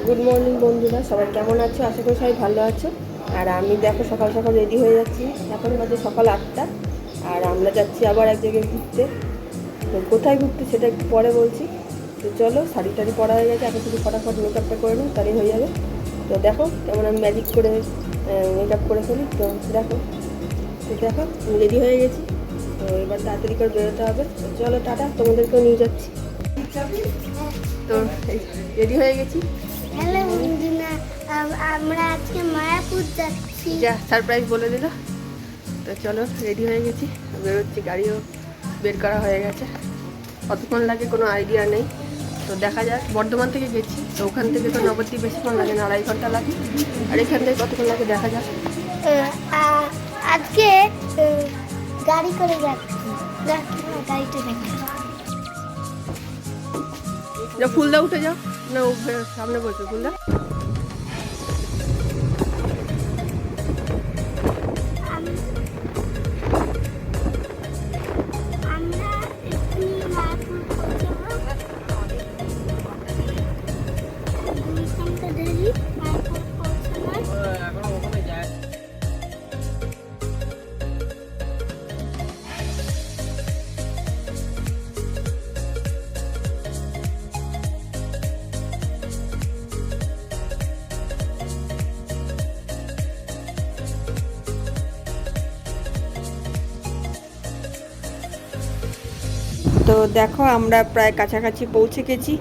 Good morning বন্ধুরা, সবাই কেমন আছো? আশা করি সবাই ভালো আছো। আর আমি দেখো সকাল সকাল রেডি হয়ে যাচ্ছি। এখন বাজে সকাল 8টা। আর আমরা যাচ্ছি আবার এক জায়গায় ঘুরতে। তো কোথায় ঘুরতে সেটা একটু পরে বলছি। তো চলো, শাড়ি টাড়ি পরা হয়ে গেছে, এখন শুধু ফটাফট মেকআপটা করে নিই, তাহলেই হয়ে যাবে। তো দেখো কেমন আমি ম্যাজিক করে মেকআপ করে ফেলি। তো দেখো রেডি হয়ে গেছি। তো এবার তাড়াতাড়ি করে বেরোতে হবে। তো চলো টাটা, তোমাদেরকেও নিয়ে যাচ্ছি। তো রেডি হয়ে গেছি। হ্যালো বন্ধুরা, আমরা আজকে মায়াপুর যাচ্ছি। যা সারপ্রাইজ বলে দিল। তো চলো রেডি হয়ে গেছি, বেরোচ্ছি। গাড়িও বের করা হয়ে গেছে। কতক্ষণ লাগে কোনো আইডিয়া নেই। তো দেখা যাক। বর্ধমান থেকে গেছি, তো ওখান থেকে তো নবদ্বীপ বেশিক্ষণ লাগে না, 2.5 ঘন্টা লাগে। আর এখান থেকে কতক্ষণ লাগে দেখা যাক। আজকে গাড়ি করে যাচ্ছি। গাড়িটা দেখো। যা ফুলদা উঠে যাও না, সামনে বসবে ফুলদা। আমরা এক্ষুনি মায়াপুর পৌঁছাবো। 2 ঘন্টা দেরি মায়াপুর পৌঁছানোর। তো দেখো আমরা প্রায় কাছাকাছি পৌঁছে গেছি।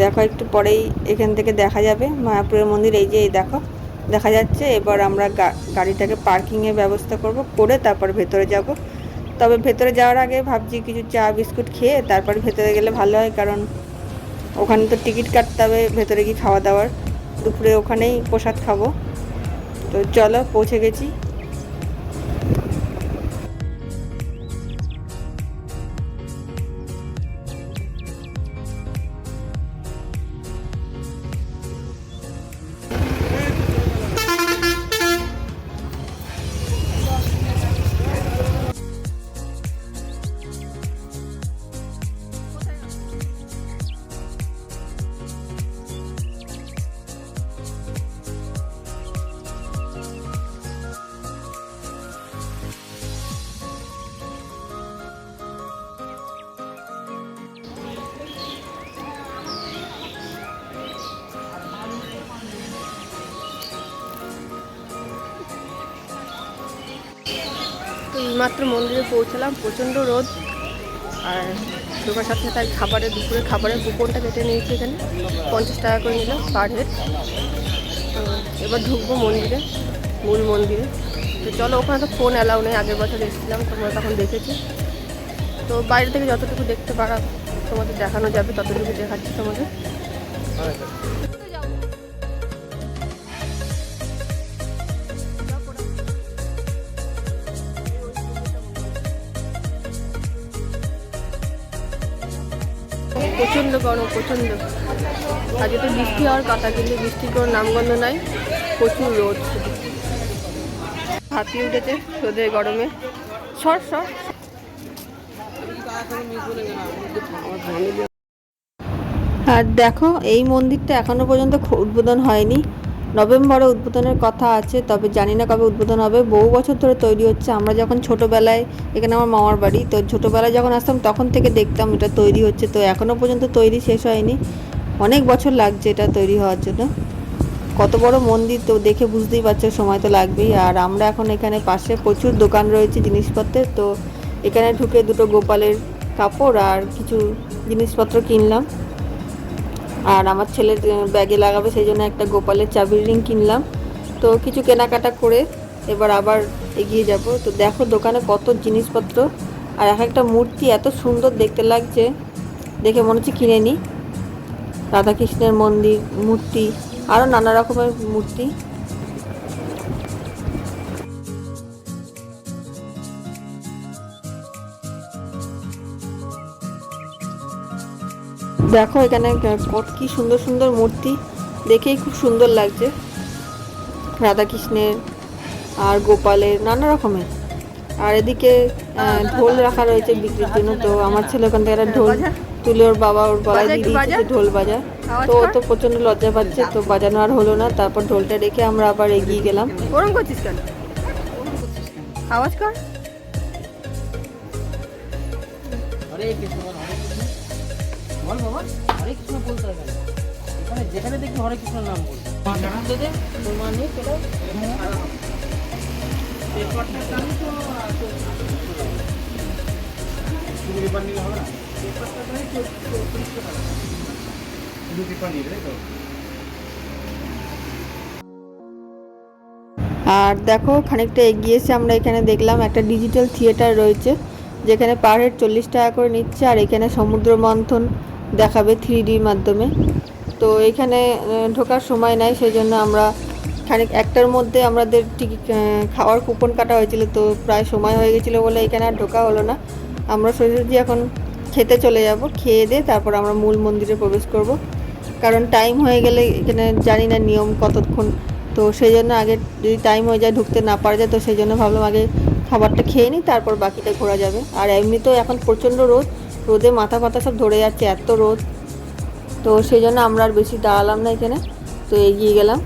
দেখো একটু পরেই এখান থেকে দেখা যাবে মায়াপুরের মন্দির। এই যে এই দেখো দেখা যাচ্ছে। এবার আমরা গাড়িটাকে পার্কিংয়ের ব্যবস্থা করে তারপর ভেতরে যাব। তবে ভেতরে যাওয়ার আগে ভাবছি কিছু চা বিস্কুট খেয়ে তারপর ভেতরে গেলে ভালো হয়, কারণ ওখানে তো টিকিট কাটতে হবে ভেতরে গিয়ে খাওয়া দাওয়ার। দুপুরে ওখানেই প্রসাদ খাবো। তো চলো পৌঁছে গেছি। তো এইমাত্র মন্দিরে পৌঁছলাম। প্রচণ্ড রোদ। আর ঢোকার সাথে তাই দুপুরে খাবারের কুপনটা কেটে নিয়েছি। এখানে 50 টাকা করে নিল পার হেড। এবার ঢুকবো মন্দিরে, মূল মন্দিরে। তো চলো, ওখানে তো ফোন অ্যালাউ নেই। আগের বছর এসেছিলাম, তোমরা তখন দেখেছি। তো বাইরে থেকে যতটুকু দেখতে পারা তোমাদের দেখানো যাবে ততটুকু দেখাচ্ছি তোমাদের। প্রচণ্ড গরম, প্রচণ্ড। আজকে তো বৃষ্টি হওয়ার কথা, কিন্তু বৃষ্টির কোনো নামগন্ধ নাই। প্রচুর রোদ, হাঁপিয়ে উঠেছে রোদের গরমে। সর। আর দেখো এই মন্দিরটা এখনো পর্যন্ত উদ্বোধন হয়নি। নভেম্বরে উদ্বোধনের কথা আছে, তবে জানি না কবে উদ্বোধন হবে। বহু বছর ধরে তৈরি হচ্ছে। আমরা যখন ছোটোবেলায়, এখানে আমার মামার বাড়ি, তো ছোটোবেলায় যখন আসতাম তখন থেকে দেখতাম এটা তৈরি হচ্ছে। তো এখনও পর্যন্ত তৈরি শেষ হয়নি। অনেক বছর লাগছে এটা তৈরি হওয়ার জন্য। কত বড় মন্দির, তো দেখে বুঝতেই পারছো সময় তো লাগবেই। আর আমরা এখন এখানে পাশে প্রচুর দোকান রয়েছে জিনিসপত্রের। তো এখানে ঢুকে দুটো গোপালের কাপড় আর কিছু জিনিসপত্র কিনলাম। আর আমার ছেলের ব্যাগে লাগাবে সেই জন্য একটা গোপালের চাবির রিং কিনলাম। তো কিছু কেনাকাটা করে এবার আবার এগিয়ে যাব। তো দেখো দোকানে কত জিনিসপত্র, আর এক একটা মূর্তি এত সুন্দর দেখতে লাগছে, দেখে মনে হচ্ছে কিনে নিই। রাধাকৃষ্ণের মন্দির মূর্তি, আরও নানা রকমের মূর্তি। দেখো এখানে কি সুন্দর সুন্দর মূর্তি, দেখেই খুব সুন্দর লাগছে। রাধাকৃষ্ণের আর গোপালের নানা রকমের। আর এদিকে ঢোল রাখা রয়েছে বিক্রির জন্য। তো আমার ছেলে ওখান থেকে একটা ঢোল তুলে ওর বাবা ওর গলায় দিয়ে দিয়েছে যে ঢোল বাজা। তো ও তো প্রচণ্ড লজ্জা পাচ্ছে, তো বাজানো আর হলো না। তারপর ঢোলটা রেখে আমরা আবার এগিয়ে গেলাম। ওরম করছিস কেন? আওয়াজ কর। হরে কৃষ্ণ বল, হরে কৃষ্ণ বল বাবা, হরে কৃষ্ণ বলতে হবে। এখানে যেখানে দেখবি হরে কৃষ্ণ নাম বল। নাম দে দে, তোর মা নেই সেটা। পেপারটা টানি তো শুধু পেপার নিলে হবে না, পেপারটা টানি তো 30 টাকা শুধু পেপার নিলে, তাই তো? আর দেখো খানিকটা এগিয়ে এসে আমরা এখানে দেখলাম একটা ডিজিটাল থিয়েটার রয়েছে, যেখানে পার হেড 40 টাকা করে নিচ্ছে। আর এখানে সমুদ্র মন্থন দেখাবে 3Dর মাধ্যমে। তো এখানে ঢোকার সময় নাই, সেই জন্য আমরা খানিক একটার মধ্যে আমাদের টিকিট খাওয়ার কুপন কাটা হয়েছিল, তো প্রায় সময় হয়ে গেছিলো বলে এখানে আর ঢোকা হলো না। আমরা সোজাসুজি এখন খেতে চলে যাব, খেয়ে দিয়ে তারপর আমরা মূল মন্দিরে প্রবেশ করব, কারণ টাইম হয়ে গেলে এখানে জানি না নিয়ম কতক্ষণ। তো সেই জন্য আগে যদি টাইম হয়ে যায় ঢুকতে না পারা যায়, তো সেই জন্য ভাবলাম আগে খাবারটা খেয়ে নিই, তারপর বাকিটা ঘোরা যাবে। আর এমনিতেও এখন প্রচণ্ড রোদ, রোদে মাথা ফাতা সব ধরে যাচ্ছে, এত রোদ। তো সেই জন্য আমরা আর বেশি দাঁড়ালাম না এখানে, তো এগিয়ে গেলাম।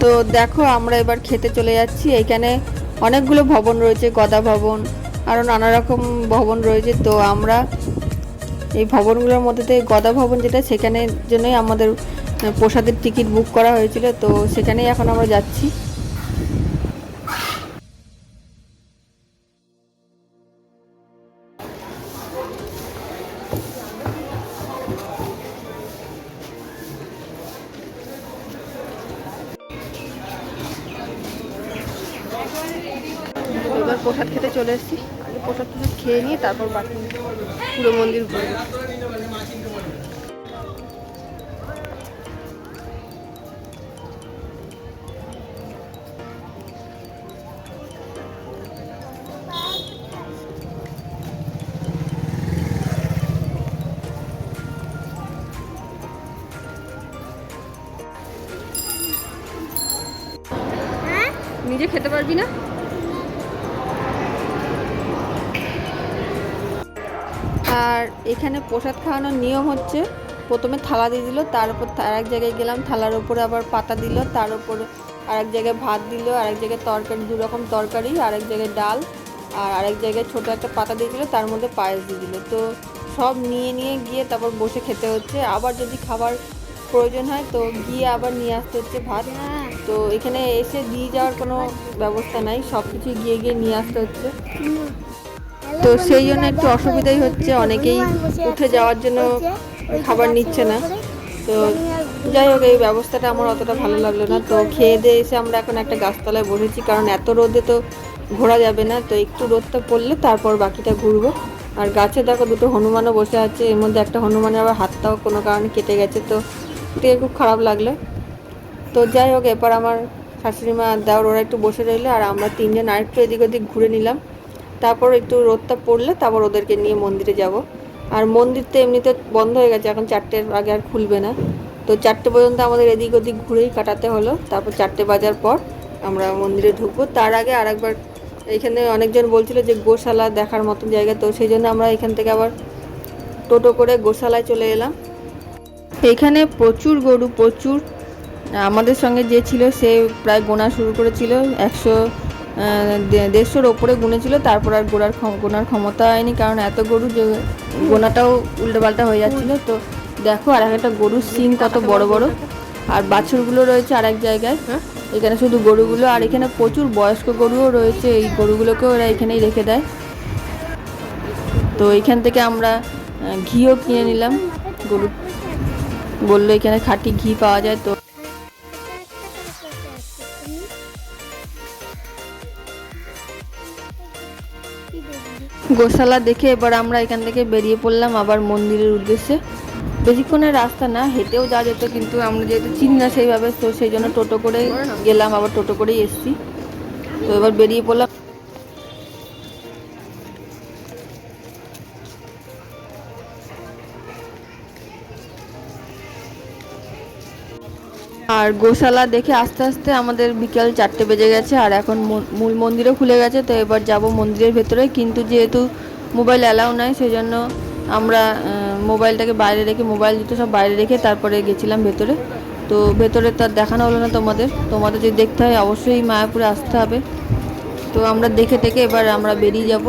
তো দেখো আমরা এবার খেতে চলে যাচ্ছি। এইখানে অনেকগুলো ভবন রয়েছে, গদা ভবন, আরও নানা রকম ভবন রয়েছে। তো আমরা এই ভবনগুলোর মধ্যে থেকে গদা ভবন যেটা, সেখানের জন্যই আমাদের প্রসাদের টিকিট বুক করা হয়েছিল, তো সেখানেই এখন আমরা যাচ্ছি। এবার প্রসাদ খেতে চলে এসেছি, আগে প্রসাদ খেয়ে নিয়ে তারপর বাকি পুরো মন্দির ঘুরবো। নিজে খেতে পারবি না? আর এখানে প্রসাদ খাওয়ানোর নিয়ম হচ্ছে, প্রথমে থালা দিয়ে দিল, তার উপর আরেক জায়গায় গেলাম, থালার উপরে আবার পাতা দিল, তার উপরে আরেক জায়গায় ভাত দিল, আরেক জায়গায় তরকারি, 2 রকম তরকারি, আরেক জায়গায় ডাল, আর আরেক জায়গায় ছোটো একটা পাতা দিয়েছিল, তার মধ্যে পায়েস দিয়ে দিল। তো সব নিয়ে নিয়ে গিয়ে তারপর বসে খেতে হচ্ছে। আবার যদি খাবার প্রয়োজন হয় তো গিয়ে আবার নিয়ে আসতে হচ্ছে ভাত। তো এখানে এসে দিয়ে যাওয়ার কোনো ব্যবস্থা নাই, সব কিছু গিয়ে গিয়ে নিয়ে আসতে হচ্ছে। তো সেই জন্য একটু অসুবিধাই হচ্ছে, অনেকেই উঠে যাওয়ার জন্য খাবার নিচ্ছে না। তো যাই হোক, এই ব্যবস্থাটা আমার অতটা ভালো লাগলো না। তো খেয়ে দিয়ে এসে আমরা এখন একটা গাছতলায় বসেছি, কারণ এত রোদে তো ঘোরা যাবে না, তো একটু রোদটা পড়লে তারপর বাকিটা ঘুরবো। আর গাছে দেখো 2টো হনুমানও বসে আছে, এর মধ্যে একটা হনুমানের আবার হাতটাও কোনো কারণে কেটে গেছে, তো দেখে খুব খারাপ লাগলো। তো যাই হোক, এরপর আমার শাশুড়ি মা দেওর ওরা একটু বসে রইলো, আর আমরা 3 জন আরেকটু এদিক ওদিক ঘুরে নিলাম। তারপর একটু রোদটা পড়লে তারপর ওদেরকে নিয়ে মন্দিরে যাব। আর মন্দির তো এমনিতে বন্ধ হয়ে গেছে, এখন 4টের আগে আর খুলবে না। তো 4টে পর্যন্ত আমাদের এদিক ওদিক ঘুরেই কাটাতে হলো। তারপর 4টে বাজার পর আমরা মন্দিরে ঢুকবো। তার আগে আরেকবার এখানে অনেকজন বলছিল যে গোশালা দেখার মতন জায়গা, তো সেই জন্য আমরা এখান থেকে আবার টোটো করে গোশালায় চলে এলাম। এখানে প্রচুর গরু, প্রচুর। আমাদের সঙ্গে যে ছিল সে প্রায় গোনা শুরু করেছিল, 100-150-র ওপরে গুনেছিল, তারপর আর গোনার ক্ষমতা হয়নি, কারণ এত গরু যে গোনাটাও উল্টোপাল্টা হয়ে যাচ্ছিল। তো দেখো আর একটা গরুর সিং কত বড় বড়, আর বাছুরগুলো রয়েছে আরেক জায়গায়। এখানে শুধু গরুগুলো, আর এখানে প্রচুর বয়স্ক গরুও রয়েছে, এই গরুগুলোকেও ওরা এখানেই রেখে দেয়। তো এইখান থেকে আমরা ঘিও কিনে নিলাম। গরু বললো এখানে খাঁটি ঘি পাওয়া যায়। তো গোশালা দেখে এবার আমরা এখান থেকে বেরিয়ে পড়লাম আবার মন্দিরের উদ্দেশ্যে। বেশিক্ষণের রাস্তা না, হেঁটেও যাওয়া যেত, কিন্তু আমরা যেহেতু চিনি না সেইভাবে, তো সেই জন্য টোটো করে গেলাম, আবার টোটো করেই এসছি। তো এবার বেরিয়ে পড়লাম। আর গোশালা দেখে আস্তে আস্তে আমাদের বিকাল 4টে বেজে গেছে, আর এখন মূল মন্দিরও খুলে গেছে। তো এবার যাব মন্দিরের ভেতরে, কিন্তু যেহেতু মোবাইল অ্যালাউ নাই সেই জন্য আমরা মোবাইলটাকে বাইরে রেখে, মোবাইল জুতো সব বাইরে রেখে তারপরে গেছিলাম ভেতরে। তো ভেতরে তার দেখানো হলো না তোমাদের যদি দেখতে হয় অবশ্যই মায়াপুরে আসতে হবে। তো আমরা দেখে টেকে এবার আমরা বেরিয়ে যাব।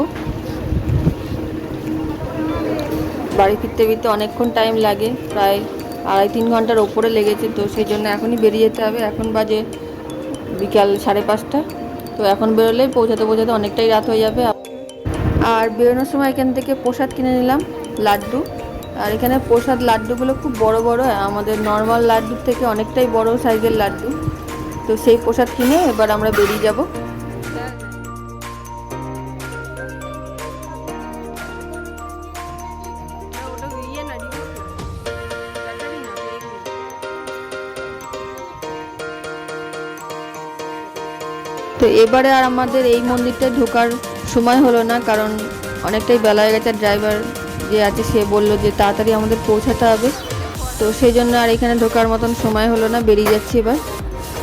বাড়ি ফিরতে ফিরতে অনেকক্ষণ টাইম লাগে, প্রায় 2.5-3 ঘন্টার ওপরে লেগেছে। তো সেই জন্য এখনই বেরিয়ে যেতে হবে। এখন বাজে বিকাল 5:30। তো এখন বেরোলে পৌঁছাতে অনেকটাই রাত হয়ে যাবে। আর বেরোনোর সময় এখান থেকে প্রসাদ কিনে নিলাম, লাড্ডু। আর এখানে প্রসাদ লাড্ডুগুলো খুব বড় বড়, আমাদের নর্মাল লাড্ডুর থেকে অনেকটাই বড় সাইজের লাড্ডু। তো সেই প্রসাদ কিনে এবার আমরা বেরিয়ে যাব। তো এবারে আর আমাদের এই মন্দিরটায় ঢোকার সময় হলো না, কারণ অনেকটাই বেলা হয়ে গেছে। ড্রাইভার যে আছে সে বলল যে তাড়াতাড়ি আমাদের পৌঁছাতে হবে। তো সেই জন্য আর এখানে ঢোকার মতন সময় হলো না, বেরিয়ে যাচ্ছি এবার।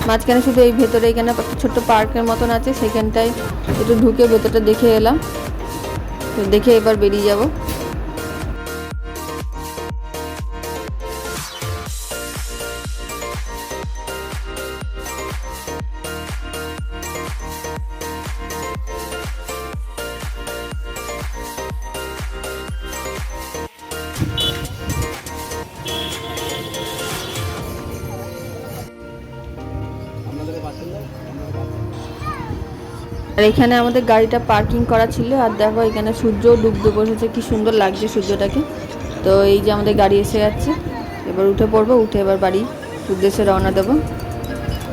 মাঝখানে শুধু এই ভেতরে এখানে একটা ছোট্ট পার্কের মতন আছে, সেখানটায় একটু ঢুকে ভেতরটা দেখে এলাম। তো দেখে এবার বেরিয়ে যাব। আর এখানে আমাদের গাড়িটা পার্কিং করা ছিল। আর দেখো এখানে সূর্য ডুবতে বসেছে, কি সুন্দর লাগছে সূর্যটাকে। তো এই যে আমাদের গাড়ি এসে যাচ্ছে, এবার উঠে পড়বো, উঠে এবার বাড়ির উদ্দেশ্যে রওনা দেবো।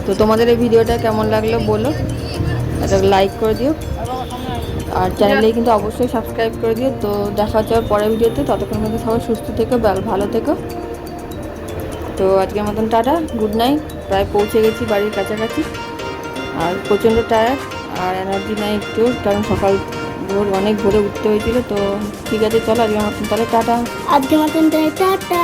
তো তোমাদের এই ভিডিওটা কেমন লাগলো বলো, একটা লাইক করে দিও, আর চ্যানেলে কিন্তু অবশ্যই সাবস্ক্রাইব করে দিও। তো দেখা হচ্ছে পরের ভিডিওতে, ততক্ষণ মধ্যে সবাই সুস্থ থেকো, ভালো থেকো। তো আজকের মতন টাটা, গুড নাইট। প্রায় পৌঁছে গেছি বাড়ির কাছাকাছি, আর প্রচণ্ড টায়ার্ড আর এনার্জি নাই একটু, কারণ সকাল অনেক ভোরে উঠতে হয়েছিল। তো ঠিক আছে, চলো আজকের মতন তাহলে টাটা। আজকের মতন টাটা।